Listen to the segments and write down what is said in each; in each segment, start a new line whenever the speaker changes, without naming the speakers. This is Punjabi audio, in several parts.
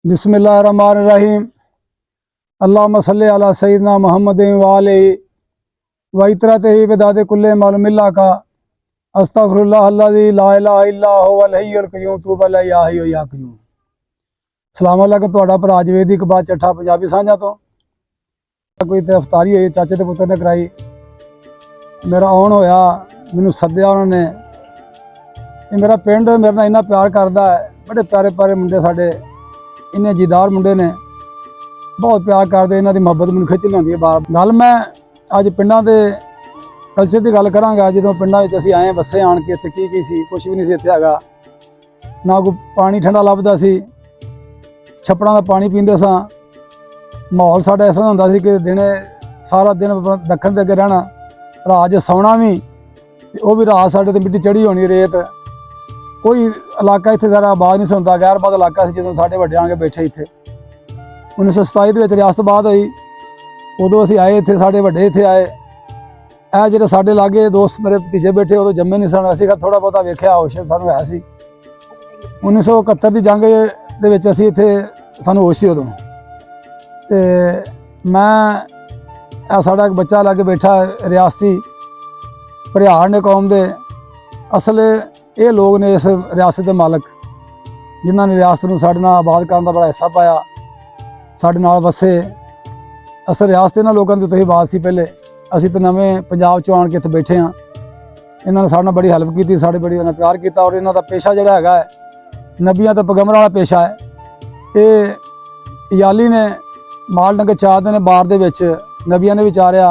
बिस्मिल्लाहिर्रहमानिर्रहीम। अल्लाहुम्मा सल्लि अला सय्यिदना मुहम्मदिन व आलिहि व इतरतिहि बिदादे कुल्ले मालूमिल्लाह का अस्तगफिरुल्लाह अल्लज़ी ला इलाहा इल्ला हुवल हय्युल क़य्यूम तूब अलैहि या हय्यु या क़य्यूम। सलाम अलैकुम। तुहाडा भरा जवेदी इकबाल चट्ठा पंजाबी सांझा तो कोई ते अफ्तारी हुई चाचे के पुत्र ने कराई। मेरा आउण होया, मैनू सद्दिया उन्होंने। ये मेरा पिंड मेरे नाल इन्ना प्यार करता है, बड़े प्यारे प्यारे मुंडे साडे, इन्ने जीदार मुंडे ने, बहुत प्यार करते। इन्हां दी मुहब्बत मैनूं खिच लिआंदी है बार। गल मैं अज पिंडां दे कल्चर की गल करांगा। जदों पिंडां विच असीं आए बस्से आण के, इत्थे की सी, कुछ भी नहीं सी इत्थे हैगा। ना कोई पानी ठंडा लभदा सी, छप्पड़ां दा पानी पींदे सां। माहौल साडा ऐसा हुंदा सी कि दिने सारा दिन दक्खण दे अगे रहना, रात च सौना भी, वो भी रात साडे ते मिट्टी चढ़ी होनी, रेत। कोई इलाका इत्थे सारा आबाद नहीं सुनता, गैरबाद इलाका से। जो साढ़े वड्डे आके बैठे इत्थे 1927 के रियासतबाद हुई, उदों असीं आए इत्थे, साढ़े वड्डे इत्थे आए। ਇਹ ਜਿਹੜੇ ਸਾਡੇ लागे दोस्त मेरे भतीजे बैठे, उदों जम्मे नहीं सन। असीं थोड़ा बहुता वेख्या, होश सानूं है सी। 1971 की जंग दे विच असीं इत्थे सानूं होश सी उदों। ते मैं साडा एक बच्चा लागे बैठा रियासती, भरियाड़ ने कौम दे। असल ये लोग ने इस रियासत के मालक, जिन्हों ने रियासत नूं साडे नाल आबाद करने का बड़ा हिस्सा पाया, साडे नाल वसे। असल रियासत इन्हां लोगों की तो ही बात सी पहले। असीं तो नवें पंजाब चों आण के इत्थे बैठे हाँ। इन्होंने साडे नाल बड़ी हैल्प की, साडे बड़ी इन्होंने प्यार किया। और इन्हों का पेशा जिहड़ा हैगा है, नबियां ते पैगंबरां वाला पेशा है। ये याली ने माल डंगर चारदे ने बार दे विच, नबियां ने भी चारिया,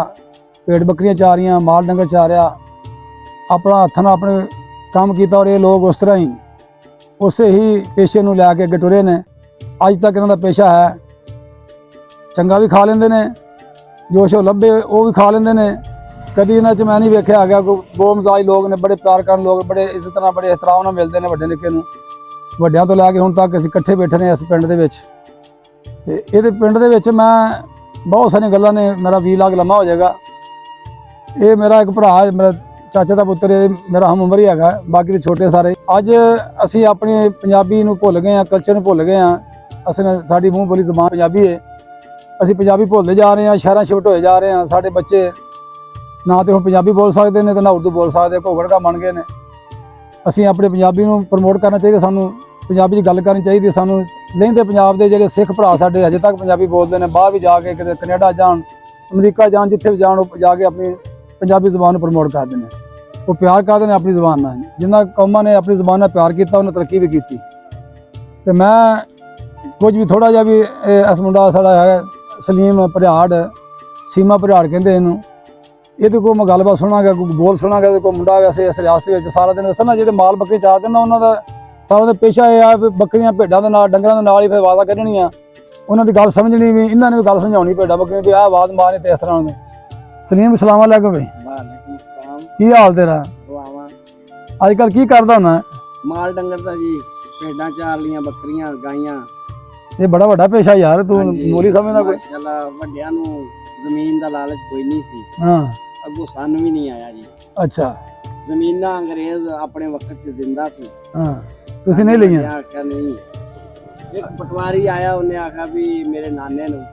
भेड़ बकरियां चारियां, माल डंगर चारिया, अपना हत्थां नाल अपने काम किया। और ये लोग उस तरह ही उस ही पेशे नूं लैके अगे टुरे ने। अज तक इन्हां दा पेशा है। चंगा भी खा लेंदे ने, जो शो लभे वो भी खा लेंदे ने। कदी इन्हां च मैं नहीं वेख्या गया कोई बोमजाज लोग ने, बड़े प्यार करन लोग, बड़े इज्जत नाल, बड़े एहतराम नाल मिलदे ने वड्डे निक्के नूं। वड्डियां तो लैके हुण तक असीं इकट्ठे बैठे ने इस पिंड दे विच। ते इहदे पिंड दे विच मैं बहुत सारियां गल्लां ने, मेरा वीलाग लम्मा हो जाएगा। ये मेरा एक भरा, मेरा चाचे का पुत्र, मेरा हम उम्र ही है, बाकी तो छोटे सारे। अज असी अपनी पंजाबी नूं भुल गए हैं, कल्चर नूं भुल गए हैं। असल साडी मूँह बोली जबान पंजाबी है, असी पंजाबी भुलते जा रहे हैं, शहर शिफ्ट होए जा रहे हैं। साडे बच्चे ना तो हुण पंजाबी बोल सकते हैं, तो ना उर्दू बोल सकते, घोगड़का बन गए हैं। असी अपने पंजाबी नूं प्रमोट करना चाहिए, सानूं पंजाबी च गल करनी चाहिए। सानूं लहिंदे पंजाब के जिहड़े सिख भरा साडे अजे तक पंजाबी बोलते हैं, बाहर भी जाके किते कनेडा जान, अमरीका जान, जिथे भी जान, जाके अपनी पंजाबी जबान नूं प्रमोट करते हैं। वो प्यार करते हैं अपनी जबान नाल। जिन्हां कौमां ने अपनी जबान नाल प्यार किया, उन्हें तरक्की भी की। तो मैं कुछ भी थोड़ा जिहा भी, इस मुंडा साडा है सलीम भरियाड़, सीमा भरियाड़ कहते इनू, ये तो कोई मैं गलबात सुनागा, कोई बोल सुनागा। तो कोई मुंडा वैसे इस रियासत में सारा दिन वैसे ना, जो माल बकरी चारते ना, उन्होंने सारा दिन पेशा यह है बकरियां भेडों के नाल, डंगरां दे नाल ही फिर आवाज़ां कढ़नियां। उन्होंने गल समझनी भी, इन्होंने भी गल समझानी भेडों बकरियां भी, आवाज़ मारनी। तो इस तरह ने सलीम सलाम अलैकुम भाई, की हाल तेरा? अजकल की करदा होना?
माल डंगर दा जी, भेडां चार लियां, बकरियां, गाइयां।
ये बड़ा वड्डा पेशा यार, तू मोली समझना कोई?
माशाअल्लाह, वड्डियां नूं जमीन दा लालच कोई नहीं सी।
हाँ,
अगों सानू भी नहीं आया जी।
अच्छा,
जमीनां अंग्रेज अपने वक्त च दिंदा सी।
हाँ, तुसीं नहीं लईयां?
आख्या नहीं। एक पटवारी आया, उन्हें आखा भी मेरे नाने नूं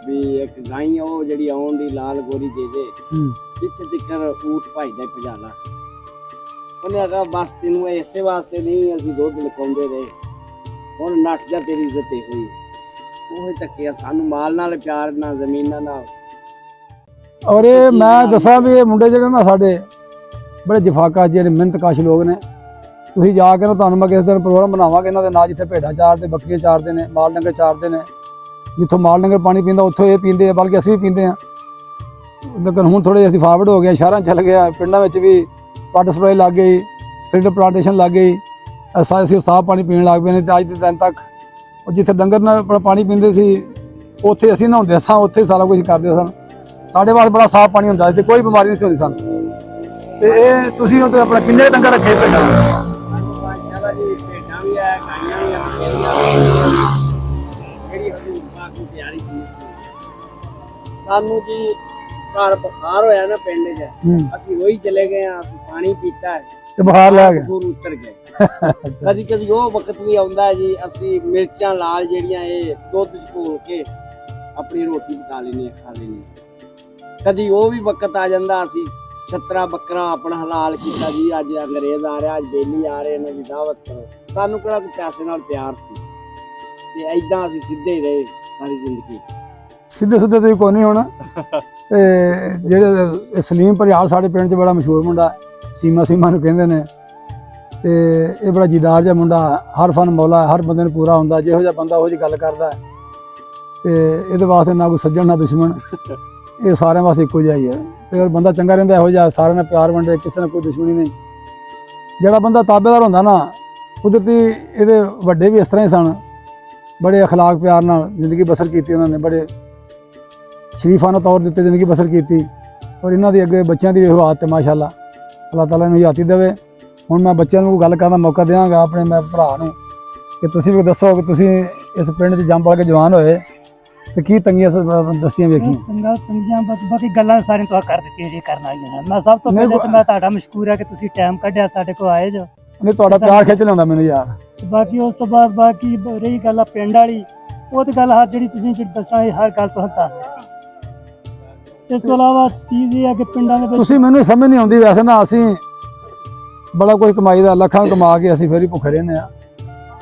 भी एक गाई ओ जिहड़ी आउण दी लाल गोरी दे दे, जिथे तिकर ऊठ भजदा भजाला। उन्हें आखा बस तेनू इसे वास्ते नहीं असीं दुध लकाउंदे रहे, हुण नੱਠ जा, तेरी इज्जत होई। ਉਹ ਧੱਕਿਆ ਸਾਨੂੰ ਮਾਲ ਨਾਲ ਪਿਆਰ, ਨਾ ਜ਼ਮੀਨਾਂ ਨਾਲ।
और ये मैं दसा भी ये मुंडे ਜਿਹੜੇ ना साडे बड़े जफाकाश ਜਿਹੜੇ ਮਿਹਨਤਕਸ਼ लोग ने। ਤੁਸੀਂ ਜਾ ਕੇ ਨਾ, ਤੁਹਾਨੂੰ ਮੈਂ किस दिन प्रोग्राम बनावांगे ਇਹਨਾਂ ਦੇ ਨਾਲ, ਜਿੱਥੇ ਭੇਡਾਂ ਚਾਰਦੇ, ਬੱਕਰੀਆਂ ਚਾਰਦੇ ਨੇ, ਮਾਲ ਡੰਗਰ ਚਾਰਦੇ ਨੇ। ਜਿੱਥੋਂ ਮਾਲ ਡੰਗਰ ਪਾਣੀ ਪੀਂਦਾ ਉੱਥੋਂ ਇਹ ਪੀਂਦੇ ਆ, ਬਲਕਿ ਅਸੀਂ ਵੀ ਪੀਂਦੇ ਹਾਂ। ਲੇਕਿਨ ਹੁਣ ਥੋੜ੍ਹੇ ਅਸੀਂ ਫਾਰਵਰਡ ਹੋ ਗਏ, ਸ਼ਹਿਰਾਂ ਚੱਲ ਗਿਆ, ਪਿੰਡਾਂ ਵਿੱਚ ਵੀ ਵਾਟਰ ਸਪਲਾਈ ਲੱਗ ਗਈ, ਫਿਲਟਰ ਪਲਾਂਟੇਸ਼ਨ ਲੱਗ ਗਈ। ਅਸੀਂ ਸਾਫ਼ ਪਾਣੀ ਪੀਣ ਲੱਗ ਪਏ ਨੇ। ਤੇ ਅੱਜ ਦੇ ਦਿਨ ਤੱਕ जिथे डंगर ना अपना पानी पींदे सी, उत्थे असीं नहाउंदे सां, उत्थे सारा कुछ करदे सन। साडे वास्ते बड़ा साफ पानी हुंदा सी, कोई बीमारी नहीं सी हुंदी सन। ते इह तुसीं उत्ते अपना किन्ने डंगर रखे भेडां?
माशाअल्लाह जी, भेडां भी है, गाइयां भी है, जेहड़ी हजूर पाक दी प्यारी चीज़ सी। सानू जी घर बुखार होया ना पिंड च, असीं वही चले गए, असीं पानी पीता है।
ਤੇ ਬੁਖਾਰ ਲੈ ਗਿਆ
ਬੁਖਾਰ ਉਤਰ ਗਏ।
ਅੱਛਾ
ਕਦੀ ਕਦੀ ਉਹ ਵਕਤ ਵੀ ਆਉਂਦਾ ਹੈ ਜੀ, ਅਸੀਂ ਮਿਰਚਾਂ ਲਾਲ ਜਿਹੜੀਆਂ ਇਹ ਦੁੱਧ 'ਚ ਘੋਲ ਕੇ ਆਪਣੀ ਰੋਟੀ ਪਕਾ ਲੈਂਦੇ ਹਾਂ, ਖਾ ਲੈਂਦੇ ਹਾਂ। ਕਦੀ ਉਹ ਵੀ ਵਕਤ ਆ ਜਾਂਦਾ, ਅਸੀਂ ਛਤਰਾ ਬੱਕਰਾ ਆਪਣਾ ਹਲਾਲ ਕੀਤਾ ਜੀ, ਅੱਜ ਅੰਗਰੇਜ਼ ਆ ਰਿਹਾ, ਅੱਜ ਬੇਲੀ ਆ ਰਹੇ, ਇਹਨਾਂ ਦੀ ਦਾਵਤ ਕਰੋ। ਸਾਨੂੰ ਕਿਹੜਾ ਕੋਈ ਪੈਸੇ ਨਾਲ ਪਿਆਰ ਸੀ, ਤੇ ਏਦਾਂ ਅਸੀਂ ਸਿੱਧੇ ਹੀ ਰਹੇ ਸਾਰੀ ਜ਼ਿੰਦਗੀ।
ਸਿੱਧੇ ਸਿੱਧੇ ਤੁਸੀਂ ਕੋਈ ਨਹੀਂ ਹੋਣਾ। ਤੇ ਜਿਹੜੇ ਸਲੀਮ ਭਰਿਆਲ ਸਾਡੇ ਪਿੰਡ 'ਚ ਬੜਾ ਮਸ਼ਹੂਰ ਮੁੰਡਾ, ਸੀਮਾ ਨੂੰ ਕਹਿੰਦੇ ਨੇ, ਤੇ ਇਹ ਬੜਾ ਜੀਦਾਰ ਜਿਹਾ ਮੁੰਡਾ, ਹਰ ਫਨ ਮੌਲਾ, ਹਰ ਬੰਦੇ ਨੂੰ ਪੂਰਾ ਹੁੰਦਾ, ਜਿਹੋ ਜਿਹਾ ਬੰਦਾ ਉਹੋ ਜਿਹੀ ਗੱਲ ਕਰਦਾ। ਤੇ ਇਹਦੇ ਵਾਸਤੇ ਨਾ ਕੋਈ ਸੱਜਣ ਨਾ ਦੁਸ਼ਮਣ, ਇਹ ਸਾਰਿਆਂ ਵਾਸਤੇ ਇੱਕੋ ਜਿਹਾ ਹੀ ਹੈ। ਤੇ ਅਗਰ ਬੰਦਾ ਚੰਗਾ ਰਹਿੰਦਾ ਇਹੋ ਜਿਹਾ, ਸਾਰਿਆਂ ਨਾਲ ਪਿਆਰ ਵੰਡੇ, ਕਿਸੇ ਨਾਲ ਕੋਈ ਦੁਸ਼ਮਣੀ ਨਹੀਂ। ਜਿਹੜਾ ਬੰਦਾ ਤਾਬੇਦਾਰ ਹੁੰਦਾ ਨਾ, ਕੁਦਰਤੀ ਇਹਦੇ ਵੱਡੇ ਵੀ ਇਸ ਤਰ੍ਹਾਂ ਹੀ ਸਨ, ਬੜੇ ਅਖਲਾਕ ਪਿਆਰ ਨਾਲ ਜ਼ਿੰਦਗੀ ਬਸਰ ਕੀਤੀ ਉਹਨਾਂ ਨੇ, ਬੜੇ ਸ਼ਰੀਫਾਨਾ ਤੌਰ ਦਿੱਤੇ ਜ਼ਿੰਦਗੀ ਬਸਰ ਕੀਤੀ। ਔਰ ਇਹਨਾਂ ਦੀ ਅੱਗੇ ਬੱਚਿਆਂ ਦੀ ਵੀ ਹਾਲਤ ਹੈ ਮਾਸ਼ਾਅੱਲਾ, ਅੱਲਾਹ ਤਾਲਾ ਨੂੰ ਹਯਾਤੀ ਦੇਵੇ। ਹੁਣ ਮੈਂ ਬੱਚਿਆਂ ਨੂੰ ਗੱਲ ਕਰਨ ਦਾ ਮੌਕਾ ਦਿਆਂਗਾ ਆਪਣੇ ਮੈਂ ਭਰਾ ਨੂੰ, ਕਿ ਤੁਸੀਂ ਵੀ ਦੱਸੋ ਕਿ ਤੁਸੀਂ ਇਸ ਪਿੰਡ 'ਚ ਜੰਮ ਪਲ ਕੇ ਜਵਾਨ ਹੋਏ ਤੇ ਕੀ ਤੰਗੀਆਂ ਦਸਤੀਆਂ ਵੇਖੀਆਂ?
ਤੰਗੀਆਂ ਬਾਕੀ ਗੱਲਾਂ ਸਾਰੀਆਂ ਤੁਸੀਂ ਕਰ ਦਿੱਤੀਆਂ ਜੀ ਕਰਨ ਵਾਲੀਆਂ। ਮੈਂ ਸਭ ਤੋਂ ਪਹਿਲਾਂ ਤਾਂ ਮੈਂ ਤੁਹਾਡਾ ਮਸ਼ਕੂਰ ਹੈ ਕਿ ਤੁਸੀਂ ਟਾਈਮ ਕੱਢਿਆ ਸਾਡੇ ਕੋਲ ਆਏ ਜੋ।
ਨਹੀਂ ਤੁਹਾਡਾ ਪਿਆਰ ਖਿੱਚ ਲਿਆਉਂਦਾ ਮੈਨੂੰ ਯਾਰ।
ਬਾਕੀ ਉਸ ਤੋਂ ਬਾਅਦ ਬਾਕੀ ਰਹੀ ਗੱਲ ਆ ਪਿੰਡ ਵਾਲੀ, ਉਹ ਤੇ ਗੱਲ ਹਰ ਜਿਹੜੀ ਤੁਸੀਂ ਦੱਸਣਾ ਹਰ ਗੱਲ ਤੁਹਾਨੂੰ ਦੱਸ ਦਿੱਤੀ। ਇਸ ਤੋਂ ਇਲਾਵਾ ਚੀਜ਼ ਇਹ ਹੈ ਕਿ ਪਿੰਡਾਂ ਦੇ ਵਿੱਚ
ਤੁਸੀਂ ਮੈਨੂੰ ਸਮਝ ਨਹੀਂ ਆਉਂਦੀ, ਵੈਸੇ ਨਾ ਅਸੀਂ ਬੜਾ ਕੁਝ ਕਮਾਈ ਦਾ, ਲੱਖਾਂ ਕਮਾ ਕੇ ਅਸੀਂ ਫਿਰ ਹੀ ਭੁੱਖੇ ਰਹਿੰਦੇ ਹਾਂ।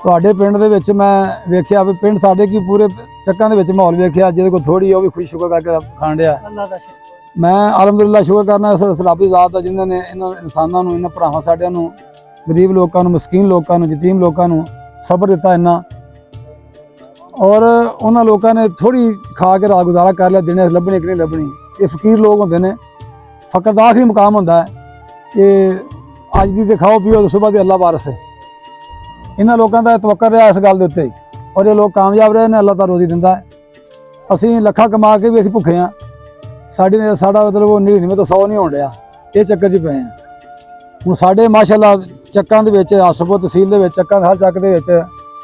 ਤੁਹਾਡੇ ਪਿੰਡ ਦੇ ਵਿੱਚ ਮੈਂ ਵੇਖਿਆ ਵੀ ਪਿੰਡ ਸਾਡੇ ਕੀ ਪੂਰੇ ਚੱਕਾਂ ਦੇ ਵਿੱਚ ਮਾਹੌਲ ਵੇਖਿਆ, ਜਿਹਦੇ ਕੋਲ ਥੋੜੀ ਉਹ ਵੀ ਖੁਸ਼ ਸ਼ੁਕਰ ਕਰਕੇ ਖਾਣ ਡਿਆ।
ਅੱਲਾਹ ਦਾ ਸ਼ੁਕਰ।
ਮੈਂ ਅਲਹਮਦੁਲਿਲਾ ਸ਼ੁਕਰ ਕਰਨਾ ਇਸ ਸਲਾਬੀ ਜ਼ਾਤ ਦਾ, ਜਿਨ੍ਹਾਂ ਨੇ ਇਹਨਾਂ ਇਨਸਾਨਾਂ ਨੂੰ, ਇਹਨਾਂ ਭਰਾਵਾਂ ਸਾਡਿਆਂ ਨੂੰ, ਗਰੀਬ ਲੋਕਾਂ ਨੂੰ, ਮਸਕੀਨ ਲੋਕਾਂ ਨੂੰ, ਯਤੀਮ ਲੋਕਾਂ ਨੂੰ ਸਬਰ ਦਿੱਤਾ ਇੰਨਾ। ਔਰ ਉਹਨਾਂ ਲੋਕਾਂ ਨੇ ਥੋੜੀ ਖਾ ਕੇ ਰਾਤ ਗੁਜ਼ਾਰਾ ਕਰ ਲਿਆ, ਦਿਨੇ ਲੱਭਣੀ ਕਿ ਨਹੀਂ ਲੱਭਣੀ। ਇਹ ਫਕੀਰ ਲੋਕ ਹੁੰਦੇ ਨੇ, ਫਕਰ ਦਾ ਆਖਰੀ ਮੁਕਾਮ ਹੁੰਦਾ ਹੈ ਕਿ ਅੱਜ ਦੀ ਤੇ ਖਾਓ ਪੀਓ ਤੇ ਸੁਬਾਹ ਦੀ ਅੱਲਾ ਵਾਰਸ ਹੈ। ਇਹਨਾਂ ਲੋਕਾਂ ਦਾ ਤਵੱਕਰ ਰਿਹਾ ਇਸ ਗੱਲ ਦੇ ਉੱਤੇ, ਔਰ ਇਹ ਲੋਕ ਕਾਮਯਾਬ ਰਹੇ ਨੇ, ਅੱਲਾ ਤਾਂ ਰੋਜ਼ੀ ਦਿੰਦਾ ਹੈ। ਅਸੀਂ ਲੱਖਾਂ ਕਮਾ ਕੇ ਵੀ ਅਸੀਂ ਭੁੱਖੇ ਹਾਂ, ਸਾਡਾ ਮਤਲਬ ਉਹ 99 ਤੋਂ 100 ਨਹੀਂ ਹੋਣ ਡਿਆ, ਇਹ ਚੱਕਰ 'ਚ ਪਏ ਹਾਂ। ਹੁਣ ਸਾਡੇ ਮਾਸ਼ਾਅੱਲਾ ਚੱਕਾਂ ਦੇ ਵਿੱਚ, ਆਸਫੋ ਤਹਿਸੀਲ ਦੇ ਵਿੱਚ ਚੱਕਾਂ ਹਰ ਚੱਕ ਦੇ ਵਿੱਚ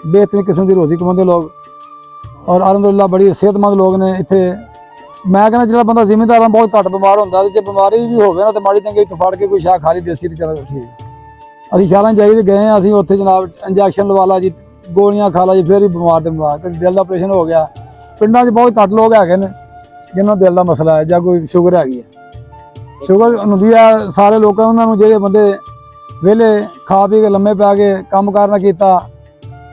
ਬਿਹਤਰੀਨ ਕਿਸਮ ਦੀ ਰੋਜ਼ੀ ਕਮਾਉਂਦੇ ਲੋਕ, ਔਰ ਅਲਹਮਦੁਲਿਲਾ ਬੜੀ ਸਿਹਤਮੰਦ ਲੋਕ ਨੇ ਇੱਥੇ। ਮੈਂ ਕਹਿੰਦਾ ਜਿਹੜਾ ਬੰਦਾ ਜ਼ਿਮੀਂਦਾਰਾਂ ਬਹੁਤ ਘੱਟ ਬਿਮਾਰ ਹੁੰਦਾ, ਤੇ ਜੇ ਬਿਮਾਰੀ ਵੀ ਹੋਵੇ ਨਾ ਤਾਂ ਮਾੜੀ ਚੰਗੀ ਤੋਂ ਫੜ ਕੇ ਕੋਈ ਸ਼ਾਹ ਖਾ ਲਈ ਦੇਸੀ ਤੇ ਚਲੋ ਠੀਕ। ਅਸੀਂ ਸ਼ਹਿਰਾਂ ਜਾਈ ਤੇ ਗਏ ਹਾਂ, ਅਸੀਂ ਉੱਥੇ ਜਨਾਬ ਇੰਜੈਕਸ਼ਨ ਲਵਾ ਲਾ ਜੀ, ਗੋਲੀਆਂ ਖਾ ਲਾ ਜੀ, ਫਿਰ ਵੀ ਬਿਮਾਰ ਤੇ ਬਿਮਾਰ, ਕਦੇ ਦਿਲ ਦਾ ਆਪਰੇਸ਼ਨ ਹੋ ਗਿਆ। ਪਿੰਡਾਂ 'ਚ ਬਹੁਤ ਘੱਟ ਲੋਕ ਹੈਗੇ ਨੇ ਜਿਹਨਾਂ ਨੂੰ ਦਿਲ ਦਾ ਮਸਲਾ ਹੈ ਜਾਂ ਕੋਈ ਸ਼ੂਗਰ ਹੈਗੀ ਹੈ। ਸ਼ੂਗਰ ਹੁੰਦੀ ਹੈ ਸਾਰੇ ਲੋਕਾਂ, ਉਹਨਾਂ ਨੂੰ ਜਿਹੜੇ ਬੰਦੇ ਵਿਹਲੇ ਖਾ ਪੀ ਕੇ ਲੰਮੇ ਪੈ ਕੇ ਕੰਮ ਕਾਰ ਨਾ ਕੀਤਾ।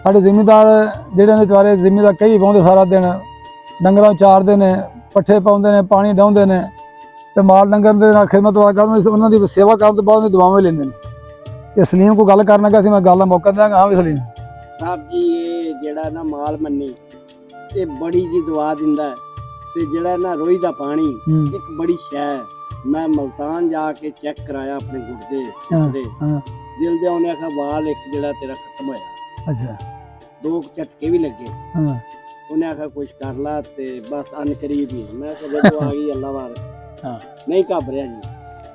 ਸਾਡੇ ਜ਼ਿਮੀਂਦਾਰ ਜਿਹੜੇ ਨੇ ਵਿਚਾਰੇ ਜ਼ਿਮੀਂਦਾਰ ਕਈ ਪਾਉਂਦੇ ਸਾਰਾ ਦਿਨ, ਡੰਗਰਾਂ ਨੂੰ ਚਾਰਦੇ ਨੇ, ਪੱਠੇ ਪਾਉਂਦੇ ਨੇ, ਪਾਣੀ ਡਾਉਂਦੇ ਨੇ, ਤੇ ਮਾਲ ਡੰਗਰ ਦੇ ਨਾਲ ਖਿਦਮਤ ਕਰਨ, ਉਹਨਾਂ ਦੀ ਸੇਵਾ ਕਰਨ ਤੋਂ ਬਾਅਦ ਉਹਨਾਂ ਦੀ ਦੁਆਵਾਂ ਲੈਂਦੇ ਨੇ। ਤੇ ਸਲੀਮ ਕੋਈ ਗੱਲ ਕਰਨ ਲੱਗਾ ਸੀ, ਮੈਂ ਗੱਲ ਦਾ ਮੌਕਾ ਦਿਆਂਗਾ। ਹਾਂ ਵੀ ਸਲੀਮ
ਸਾਹਿਬ ਜੀ, ਇਹ ਜਿਹੜਾ ਨਾ ਮਾਲ ਮੰਨੀ ਇਹ ਬੜੀ ਜੀ ਦੁਆ ਦਿੰਦਾ ਹੈ, ਤੇ ਜਿਹੜਾ ਨਾ ਰੋਈ ਦਾ ਪਾਣੀ ਇੱਕ ਬੜੀ ਸ਼ੈ ਹੈ। ਮੈਂ ਮਲਤਾਨ ਜਾ ਕੇ ਚੈੱਕ ਕਰਾਇਆ ਆਪਣੇ ਗੁਰਦੇ ਦੇ ਦਿਲ ਦੇ, ਉਹਨੇ ਆਖਿਆ ਵਾਲ ਇੱਕ ਜਿਹੜਾ ਤੇਰਾ ਖਤਮ ਹੋਇਆ।
ਅੱਛਾ,
2 ਝਟਕੇ ਵੀ ਲੱਗੇ। ਉਹਨੇ ਆਖਿਆ ਕੁਛ ਕਰ ਲਾ, ਤੇ ਬਸ ਅਨ ਕਰੀਬ ਹੀ। ਮੈਂ ਕਿਹਾ ਜਦੋਂ ਆ ਗਈ ਅੱਲਾ ਵਾਰਸ, ਨਹੀਂ ਘਬਰਿਆ ਜੀ।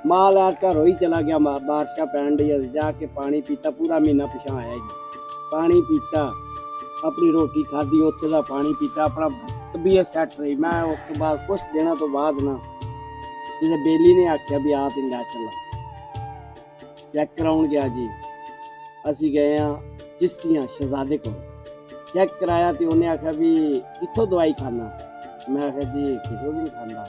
ਮਾਲ ਆ ਘਰੋਂ ਹੀ ਚਲਾ ਗਿਆ, ਬਾਰਿਸ਼ਾਂ ਪੈਣ ਡਈ, ਅਸੀਂ ਜਾ ਕੇ ਪਾਣੀ ਪੀਤਾ, ਪੂਰਾ ਮਹੀਨਾ ਪਿਛਾਂ ਆਇਆ ਜੀ। ਪਾਣੀ ਪੀਤਾ, ਆਪਣੀ ਰੋਟੀ ਖਾਧੀ, ਉੱਥੇ ਦਾ ਪਾਣੀ ਪੀਤਾ, ਆਪਣਾ ਤਬੀਅਤ ਸੈੱਟ ਰਹੀ। ਮੈਂ ਉਸ ਤੋਂ ਬਾਅਦ ਕੁਛ ਦਿਨਾਂ ਤੋਂ ਬਾਅਦ ਨਾ ਜਿਹਦੇ ਬੇਲੀ ਨੇ ਆਖਿਆ ਵੀ ਆ ਤੈਨੂੰ ਲੈ ਚੱਲਾਂ ਚੈੱਕ ਕਰਾਉਣ ਗਿਆ ਜੀ। ਅਸੀਂ ਗਏ ਹਾਂ ਚਿਸ਼ਤੀਆਂ ਸ਼ਹਿਜ਼ਾਦੇ ਕੋਲ, ਚੈੱਕ ਕਰਾਇਆ ਤੇ ਉਹਨੇ ਆਖਿਆ ਵੀ ਕਿੱਥੋਂ ਦਵਾਈ ਖਾਣਾ। ਮੈਂ ਆਖਿਆ ਜੀ ਕਿਤੋਂ ਵੀ ਨਹੀਂ ਖਾਂਦਾ।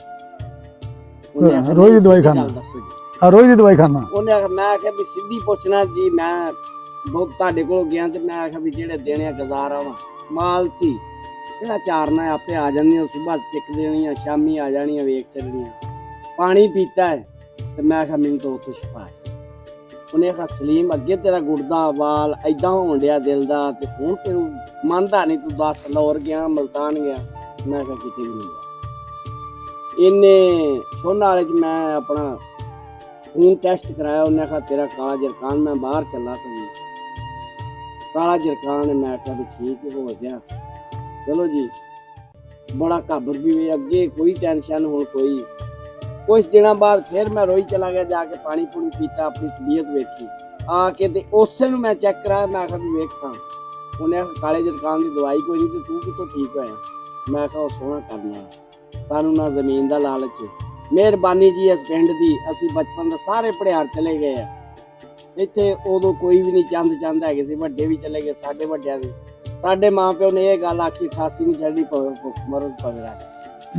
ਰੋਜ਼ ਦੀ ਦਵਾਈ ਖਾਣਾ?
ਦੱਸੋ ਜੀ,
ਰੋਜ਼ ਦੀ ਦਵਾਈ ਖਾਣਾ? ਉਹਨੇ
ਆਖਿਆ, ਮੈਂ ਆਖਿਆ ਵੀ ਸਿੱਧੀ ਪੁੱਛਣਾ ਜੀ, ਮੈਂ ਬਹੁਤ ਤੁਹਾਡੇ ਕੋਲ ਗਿਆ ਤੇ ਮੈਂ ਆਖਿਆ ਵੀ ਜਿਹੜੇ ਦੇਣੇ ਗੁਜ਼ਾਰਾ ਵਾ ਮਾਲ ਸੀ, ਜਿਹੜਾ ਚਾਰਨਾ ਆਪੇ ਆ ਜਾਂਦੀਆਂ, ਸੁਬਾਹ ਚਿੱਕ ਦੇਣੀਆਂ, ਸ਼ਾਮੀ ਆ ਜਾਣੀਆਂ, ਵੇਖ ਚੱਲਣੀਆਂ। ਪਾਣੀ ਪੀਤਾ ਹੈ ਤੇ ਮੈਂ ਆਖਿਆ ਮੈਨੂੰ ਤਾਂ ਉੱਥੋਂ ਸ਼ਿਫਾ ਹੈ। ਉਹਨੇ ਆਖਿਆ ਸਲੀਮ ਅੱਗੇ ਤੇਰਾ ਗੁਰਦਾ ਵਾਲ ਏਦਾਂ ਹੋਣ ਡਿਆ ਦਿਲ ਦਾ, ਤੇ ਹੁਣ ਤੈਨੂੰ ਮੰਨਦਾ ਨਹੀਂ, ਤੂੰ 10 ਲਾਹੌਰ ਗਿਆ, ਮਲਤਾਨ ਗਿਆ। ਮੈਂ ਆਖਿਆ ਕਿਤੇ ਵੀ ਨਹੀਂ ਗਿਆ। ਇਹਨੇ ਸੋਨਾ ਵਾਲੇ 'ਚ ਮੈਂ ਆਪਣਾ ਖੂਨ ਟੈਸਟ ਕਰਾਇਆ, ਉਹਨੇ ਆਖਿਆ ਤੇਰਾ ਕਾਲਾ ਜਰਕਾਨ, ਮੈਂ ਬਾਹਰ ਚੱਲਾ ਸੀ, ਕਾਲਾ ਜਰਕਾਨ। ਮੈਂ ਆਖਿਆ ਵੀ ਠੀਕ ਹੋ ਗਿਆ। ਚਲੋ ਜੀ, ਬੜਾ ਘਾਬਰ ਵੀ ਹੋਈ, ਅੱਗੇ ਕੋਈ ਟੈਨਸ਼ਨ ਹੁਣ ਕੋਈ। ਕੁਛ ਦਿਨਾਂ ਬਾਅਦ ਫਿਰ ਮੈਂ ਰੋਈ ਚਲਾ ਗਿਆ, ਜਾ ਕੇ ਪਾਣੀ ਪੂਣੀ ਪੀਤਾ, ਆਪਣੀ ਤਬੀਅਤ ਵੇਖੀ ਆ ਕੇ, ਤੇ ਉਸੇ ਨੂੰ ਮੈਂ ਚੈੱਕ ਕਰਾਇਆ। ਮੈਂ ਆਖਿਆ ਵੀ ਵੇਖਾਂ। ਉਹਨੇ ਆਖਿਆ ਕਾਲੇ ਜਰਕਾਨ ਦੀ ਦਵਾਈ ਕੋਈ ਨਹੀਂ, ਤੇ ਤੂੰ ਕਿੱਥੋਂ ਠੀਕ ਹੋਇਆ? ਮੈਂ ਆਖਿਆ ਉਹ ਸੋਹਣਾ ਕਰਨਾ, ਸਾਨੂੰ ਨਾ ਜ਼ਮੀਨ ਦਾ ਲਾਲਚ, ਮਿਹਰਬਾਨੀ ਜੀ ਇਸ ਪਿੰਡ ਦੀ। ਅਸੀਂ ਬਚਪਨ ਦਾ ਸਾਰੇ ਪੜਿਆਰ ਚਲੇ ਗਏ ਆ, ਇੱਥੇ ਉਦੋਂ ਕੋਈ ਵੀ ਨਹੀਂ ਚੰਦ ਹੈਗੇ ਸੀ, ਵੱਡੇ ਵੀ ਚਲੇ ਗਏ, ਸਾਡੇ ਵੱਡਿਆਂ ਦੇ। ਸਾਡੇ ਮਾਂ ਪਿਓ ਨੇ ਇਹ ਗੱਲ ਆਖੀ 88 ਨੂੰ ਛੱਡੀ ਮਰਨ ਪਵੇਗਾ।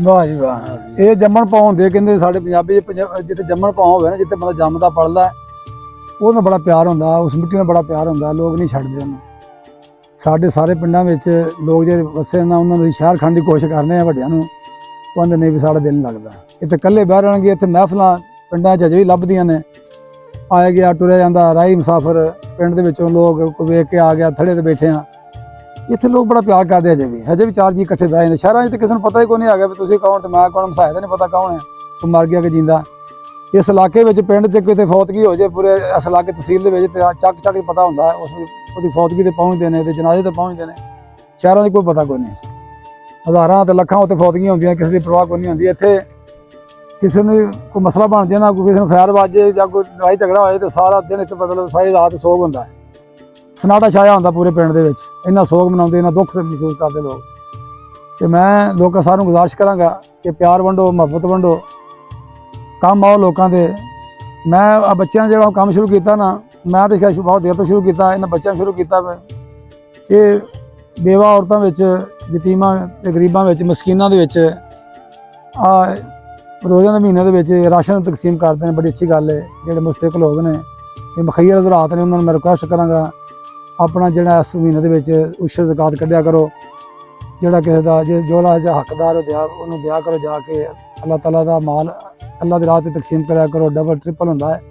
ਵਾਹ ਜੀ ਵਾਹ। ਇਹ ਜੰਮਣ ਪਾਉ ਹੁੰਦੇ ਕਹਿੰਦੇ ਸਾਡੇ ਪੰਜਾਬੀ ਜਿੱਥੇ ਜੰਮਣ ਪਾਉ ਹੋਵੇ ਨਾ, ਜਿੱਥੇ ਬੰਦਾ ਜੰਮਦਾ ਪਲਦਾ ਉਹ ਨਾਲ ਬੜਾ ਪਿਆਰ ਹੁੰਦਾ, ਉਸ ਮਿੱਟੀ ਨਾਲ ਬੜਾ ਪਿਆਰ ਹੁੰਦਾ, ਲੋਕ ਨਹੀਂ ਛੱਡਦੇ ਉਹਨੂੰ। ਸਾਡੇ ਸਾਰੇ ਪਿੰਡਾਂ ਵਿੱਚ ਲੋਕ ਜਿਹੜੇ ਵਸੇ ਨਾ ਉਹਨਾਂ ਨੂੰ ਸ਼ਹਿਰ ਖੰਡ ਦੀ ਕੋਸ਼ਿਸ਼ ਕਰਨੇ ਆ ਵੱਡਿਆਂ ਨੂੰ, ਉਹ ਕਹਿੰਦੇ ਨਹੀਂ ਵੀ ਸਾਡਾ ਦਿਲ ਨਹੀਂ ਲੱਗਦਾ ਇੱਥੇ, ਇਕੱਲੇ ਬਹਿ ਰਹਿਣਗੇ। ਇੱਥੇ ਮਹਿਫਲਾਂ ਪਿੰਡਾਂ 'ਚ ਅਜੇ ਵੀ ਲੱਭਦੀਆਂ ਨੇ, ਆਇਆ ਗਿਆ ਤੁਰਿਆ ਜਾਂਦਾ ਰਾਹੀ ਮੁਸਾਫਰ ਪਿੰਡ ਦੇ ਵਿੱਚੋਂ ਲੋਕ ਵੇਖ ਕੇ ਆ ਗਿਆ, ਥੜੇ ਤੇ ਬੈਠੇ ਆ। ਇੱਥੇ ਲੋਕ ਬੜਾ ਪਿਆਰ ਕਰਦੇ ਹਜੇ ਵੀ 4 ਜੀ ਇਕੱਠੇ ਬਹਿ ਜਾਂਦੇ। ਸ਼ਹਿਰਾਂ 'ਚ ਤਾਂ ਕਿਸੇ ਨੂੰ ਪਤਾ ਹੀ ਕੋਈ ਨਹੀਂ ਹੈਗਾ ਵੀ ਤੁਸੀਂ ਕੌਣ ਤੇ ਮੈਂ ਕੌਣ, ਮਸਾਇਆ ਤਾਂ ਨਹੀਂ ਪਤਾ ਕੌਣ ਹੈ, ਤੂੰ ਮਰ ਗਿਆ ਕਿ ਜਿੰਦਾ। ਇਸ ਇਲਾਕੇ ਵਿੱਚ ਪਿੰਡ 'ਚ ਕਿਤੇ ਫੌਤਗੀ ਹੋ ਜਾਏ, ਪੂਰੇ ਇਸ ਇਲਾਕੇ ਤਹਿਸੀਲ ਦੇ ਵਿੱਚ ਤੇ ਚੱਕ ਪਤਾ ਹੁੰਦਾ ਉਹਦੀ ਫੌਤਗੀ ਤੇ ਪਹੁੰਚਦੇ ਨੇ ਤੇ ਜਨਾਜ਼ੇ ਤੇ ਪਹੁੰਚਦੇ ਨੇ। ਸ਼ਹਿਰਾਂ 'ਚ ਕੋਈ ਪਤਾ ਕੋਈ ਨਹੀਂ, ਹਜ਼ਾਰਾਂ ਤੇ ਲੱਖਾਂ ਉੱਤੇ ਫੌਤਗੀਆਂ ਹੁੰਦੀਆਂ, ਕਿਸੇ ਦੀ ਪਰਵਾਹ ਕੋਈ ਨਹੀਂ ਹੁੰਦੀ। ਇੱਥੇ ਕਿਸੇ ਨੂੰ ਕੋਈ ਮਸਲਾ ਬਣ ਜਾਏ ਨਾ, ਕੋਈ ਕਿਸੇ ਨੂੰ ਫੈਰ ਵੱਜੇ ਜਾਂ ਕੋਈ ਲੜਾਈ ਝਗੜਾ ਹੋਏ ਤੇ ਸਾਰਾ ਦਿਨ ਇੱਥੇ ਮਤਲਬ ਸਾਰੀ ਰਾਤ ਸੋਗ ਹੁੰਦਾ ਹੈ, ਸਨਾਟਾ ਛਾਇਆ ਹੁੰਦਾ ਪੂਰੇ ਪਿੰਡ ਦੇ ਵਿੱਚ। ਇੰਨਾ ਸੋਗ ਮਨਾਉਂਦੇ, ਇੰਨਾ ਦੁੱਖ ਮਹਿਸੂਸ ਕਰਦੇ ਲੋਕ। ਤੇ ਮੈਂ ਲੋਕਾਂ ਸਾਰਿਆਂ ਨੂੰ ਗੁਜ਼ਾਰਿਸ਼ ਕਰਾਂਗਾ ਕਿ ਪਿਆਰ ਵੰਡੋ, ਮੁਹੱਬਤ ਵੰਡੋ, ਕੰਮ ਆਓ ਲੋਕਾਂ ਦੇ। ਮੈਂ ਆ ਬੱਚਿਆਂ ਨੇ ਜਿਹੜਾ ਕੰਮ ਸ਼ੁਰੂ ਕੀਤਾ ਨਾ, ਮੈਂ ਤਾਂ ਖੈਰ ਬਹੁਤ ਦੇਰ ਤੋਂ ਸ਼ੁਰੂ ਕੀਤਾ, ਇਹਨਾਂ ਬੱਚਿਆਂ ਨੇ ਸ਼ੁਰੂ ਕੀਤਾ। ਇਹ ਬੇਵਾ ਔਰਤਾਂ ਵਿੱਚ, ਯਤੀਮਾਂ ਤੇ ਗਰੀਬਾਂ ਵਿੱਚ, ਮਸਕੀਨਾਂ ਦੇ ਵਿੱਚ ਆ ਰੋਜ਼ਾਂ ਦੇ ਮਹੀਨੇ ਦੇ ਵਿੱਚ ਰਾਸ਼ਨ ਤਕਸੀਮ ਕਰਦੇ ਨੇ। ਬੜੀ ਅੱਛੀ ਗੱਲ ਹੈ। ਜਿਹੜੇ ਮੁਸਤਕ ਲੋਕ ਨੇ, ਇਹ ਮਖਈਰ ਹਜ਼ਰਾਤ ਨੇ, ਉਹਨਾਂ ਨੂੰ ਮੈਂ ਰਿਕੁਐਸਟ ਕਰਾਂਗਾ ਆਪਣਾ ਜਿਹੜਾ ਇਸ ਮਹੀਨੇ ਦੇ ਵਿੱਚ ਉਸ਼ਰ ਜ਼ਕਾਤ ਕੱਢਿਆ ਕਰੋ। ਜਿਹੜਾ ਕਿਸੇ ਦਾ ਜੋ ਹੱਕਦਾਰ ਉਹਨੂੰ ਦਿਆ ਕਰੋ ਜਾ ਕੇ। ਅੱਲਾਹ ਤਾਲਾ ਦਾ ਮਾਲ ਅੱਲਾਹ ਦੀ ਰਾਹ 'ਤੇ ਤਕਸੀਮ ਕਰਿਆ ਕਰੋ, ਡਬਲ ਟ੍ਰਿਪਲ ਹੁੰਦਾ ਹੈ।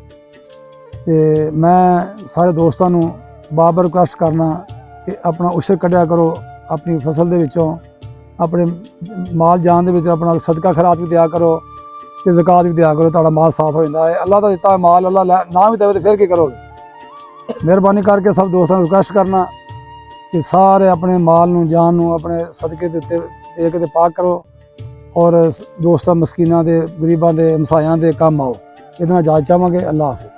ਤੇ ਮੈਂ ਸਾਰੇ ਦੋਸਤਾਂ ਨੂੰ ਬਾਰ-ਬਾਰ ਰਿਕੁਐਸਟ ਕਰਨਾ ਕਿ ਆਪਣਾ ਉਸ਼ਰ ਕੱਢਿਆ ਕਰੋ ਆਪਣੀ ਫਸਲ ਦੇ ਵਿੱਚੋਂ, ਆਪਣੇ ਮਾਲ ਜਾਨ ਦੇ ਵਿੱਚ ਆਪਣਾ ਸਦਕਾ ਖੈਰਾਤ ਵੀ ਦਿਆ ਕਰੋ ਤੇ ਜ਼ਕਾਤ ਵੀ ਦਿਆ ਕਰੋ। ਤੁਹਾਡਾ ਮਾਲ ਸਾਫ਼ ਹੋ ਜਾਂਦਾ ਹੈ। ਅੱਲਾਹ ਦਾ ਦਿੱਤਾ ਮਾਲ ਅੱਲਾਹ ਨਾ ਵੀ ਦੇਵੇ ਤੇ ਫਿਰ ਕੀ ਕਰੋਗੇ। ਮਿਹਰਬਾਨੀ ਕਰਕੇ ਸਭ ਦੋਸਤਾਂ ਨੂੰ ਰਿਕੁਐਸਟ ਕਰਨਾ ਕਿ ਸਾਰੇ ਆਪਣੇ ਮਾਲ ਨੂੰ, ਜਾਨ ਨੂੰ ਆਪਣੇ ਸਦਕੇ ਦੇ ਉੱਤੇ ਦੇ ਕੇ ਤੇ ਪਾਕ ਕਰੋ ਔਰ ਦੋਸਤਾਂ ਮਸਕੀਨਾਂ ਦੇ, ਗਰੀਬਾਂ ਦੇ, ਹਮਸਾਇਆਂ ਦੇ ਕੰਮ ਆਓ। ਇਹਦੇ ਨਾਲ ਇਜਾਜ਼ਤ ਚਾਹਾਂਗੇ। ਅੱਲਾਹ ਹਾਫਿਜ਼।